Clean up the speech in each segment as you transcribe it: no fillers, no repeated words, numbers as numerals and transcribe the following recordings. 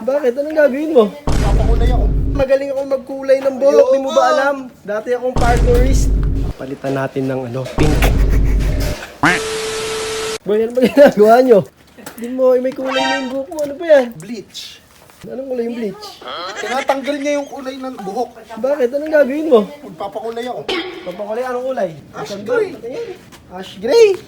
Bakit? Anong gagawin mo? Papakulay ako. Magaling akong magkulay ng buhok, di mo ba alam? Dati akong parkourist. Palitan natin ng pink. Boy, ano ba ginagawa nyo? Di mo, may kulay na yung buhok mo. Ano ba yan? Bleach. Anong kulay yung bleach? Tinatanggal niya yung kulay ng buhok. Bakit? Anong gagawin mo? Magpapakulay ako. Papakulay, anong kulay? Ash gray. Ash gray?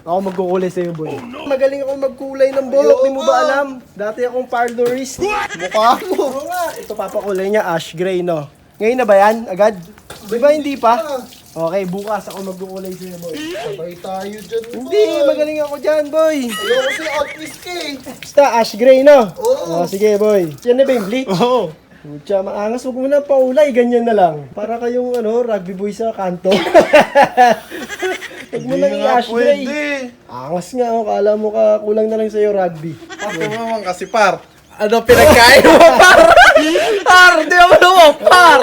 Ako magkukulay sa'yo, boy. Magaling akong magkulay ng buhok, di mo ba alam? Dati akong parkourist. Mukha mo. Oo nga. Ito papakulay niya, ash gray, no? Ngayon na ba yan? Agad? Di ba hindi pa? Okay, bukas ako magkukulay sa'yo, boy. Sabay tayo dyan. Hindi, magaling ako dyan, boy. Ayoko sila outfit ka eh. Basta, ash gray, no? Oo. Sige, boy. Yan na ba yung bleach? Oo. Pucha, maangas. Huwag mo na paulay. Ganyan na lang. Para kayong, rugby boy sa kanto. Huwag mo nang i-ash gray. Angas nga, kala mo ka kulang na lang sa'yo rugby. Ako naman kasi par. Ano pinagkain mo, par? Par, di ako naman, par!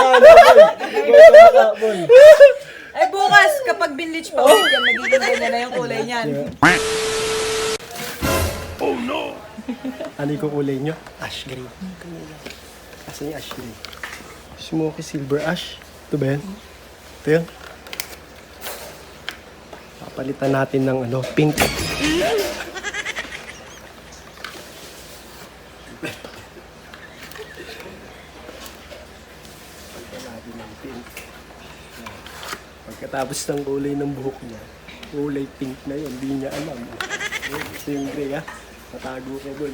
Ay bukas, kapag binleach pa ulit yan, magiging ganyan na yung kulay niyan. Ano yung kulay nyo? Ash gray. Asan yung ash gray? Smoky silver ash. Ito ba yan? Ito yan. Papalitan natin ng pink. Pagkatapos ng kulay ng buhok niya, kulay pink na yun, hindi niya alam. Ito yung gray, ha? Matago ka, boy.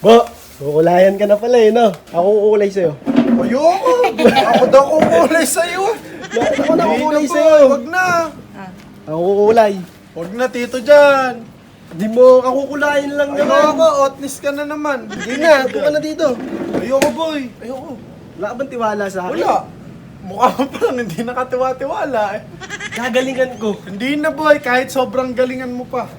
Bo! Kukulayan ka na pala, no? Ako kukulay sa'yo. Ayoko. Ako daw kukulay sa'yo. Ako na kukulay Boy, sa'yo. wag na. Ako kukulay. Wag na tito dyan. Di mo kakukulayan lang naman. Ayoko, otnis ka na naman. Hindi na, buka na dito. Ayoko boy. Ayoko. Wala ka bang tiwala sa akin? Wala. Mukha mo pa lang hindi nakatiwa-tiwala eh. Gagalingan ko. Hindi na boy, kahit sobrang galingan mo pa.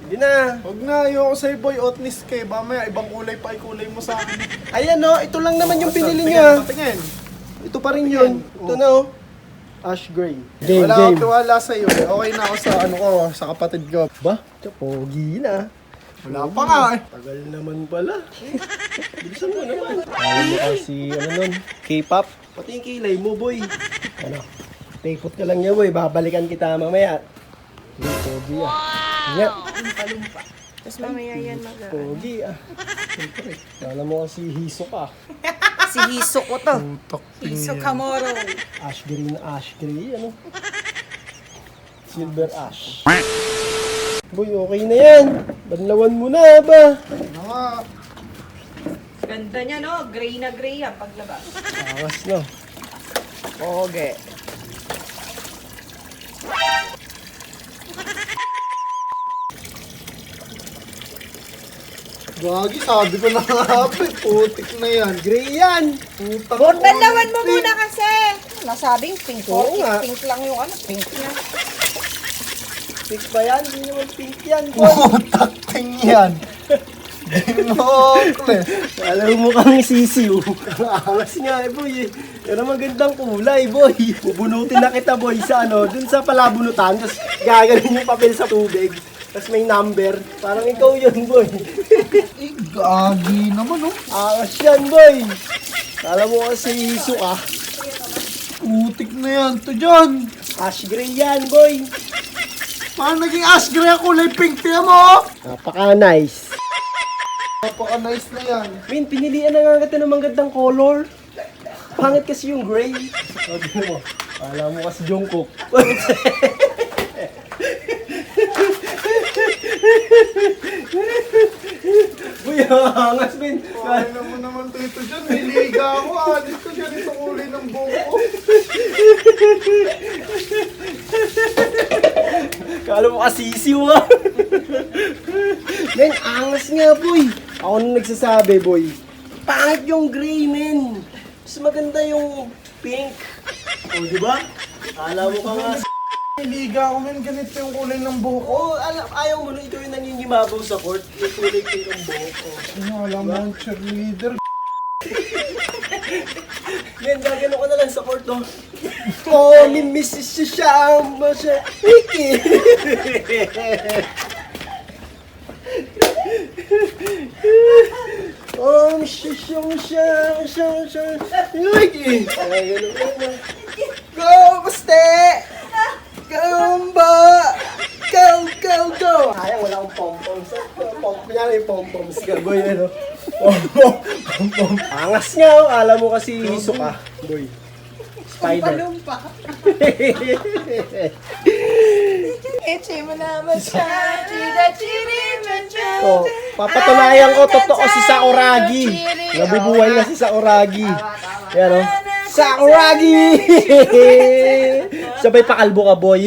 Hindi na. Huwag na, ayoko sa'yo boy, otnis ka eh. Mamaya, ibang kulay pa ikulay mo sa akin. Ayan, no? Ito lang naman yung pinili Tingin, niyo, ha? Patingin. Ito pa rin yun. Ito na, oh. Ash gray. Wala akong tiwala sa'yo eh. Okay na ako sa sa kapatid ko. Ba? Pogi na. Wala pa nga eh. Tagal naman pala. Bilisan mo naman. Ayaw mo kasi, nun, K-pop. Pati yung kilay mo, boy. Take ka lang niya, boy. Babalikan kita mamaya. Pogi, Nga. Tapos mamaya yan Pogi, Siyempre. Kala mo kasi hiso ka. Si Hiso ko to. Putok Hiso Kamoro. Ash gray, Silver ash. Boy, okay na yan. Banlawan mo na ba? Ano nga? Ganda niya no, gray na gray yan paglabas. Angas, no? Okay. Gagi, sabi ko na nga, putik na yan. Gray yan. Putang Banlawan mo muna kasi. Nasabing pink. Oo nga. Pink lang yung pink na. Pink ba yan? Hindi naman pink yan, boy. Putak ting yan. Dinokle. Alam mo kang sisiw. Angas nga, boy. Yan ang magandang kulay, boy. Bubunutin na kita, boy, sa dun sa palabunutan. Tapos gagaling yung papel sa tubig. Tapos may number. Parang ikaw yun, boy. Eh, gagi naman oh. Angas yan, boy. Alam mo kasi hiso ka. Putik na yan. Ito dyan. Ash gray yan, boy. Paano naging ash gray ang kulay pink? Tiyan mo! Napaka-nice. Napaka-nice na yan. Min, pinilian na nga kita ng magandang color. Pangit kasi yung gray. O, tignan mo. Alam mo kasi Jungkook. Uy, hangas, Min. Kaya mo naman dito dyan. May liga ako. Alis ko dyan itong kulay ng buko ko. Kala mo kasisiw, ha? Men, angas nga, boy. Ako na nagsasabi, boy. Pangit yung gray, men. Mas maganda yung pink. O, di ba? Kala mo ka nga. May liga ako man. Ganito yung kulay ng buko ko. Oo, ayaw mo na ikaw yung nangingimabaw sa court. Yung kulay pink ang buhok ko. Ano, alam mo ang cheerleader. Men, gagano ka na lang sa court, no? Oh, ni Mrs. Shama siya. Iki! Like eh. Ay, ganun. Go, Baste! Gamba! Go, go, go! Sayang, wala akong pom-poms. Kunyari yung pom-poms ka, boy, ano? Pom-pom. Angas nga, oh. Alam mo kasi hiso ka, boy. Spider. Palumpa. Eche mo naman siya. Chida-chiri Oh, papatunayan ko, totoo si Sakuragi. Nabubuhay na si Sakuragi. Yan, oh. Sakuragi! Sabay pakalbo ka, boy.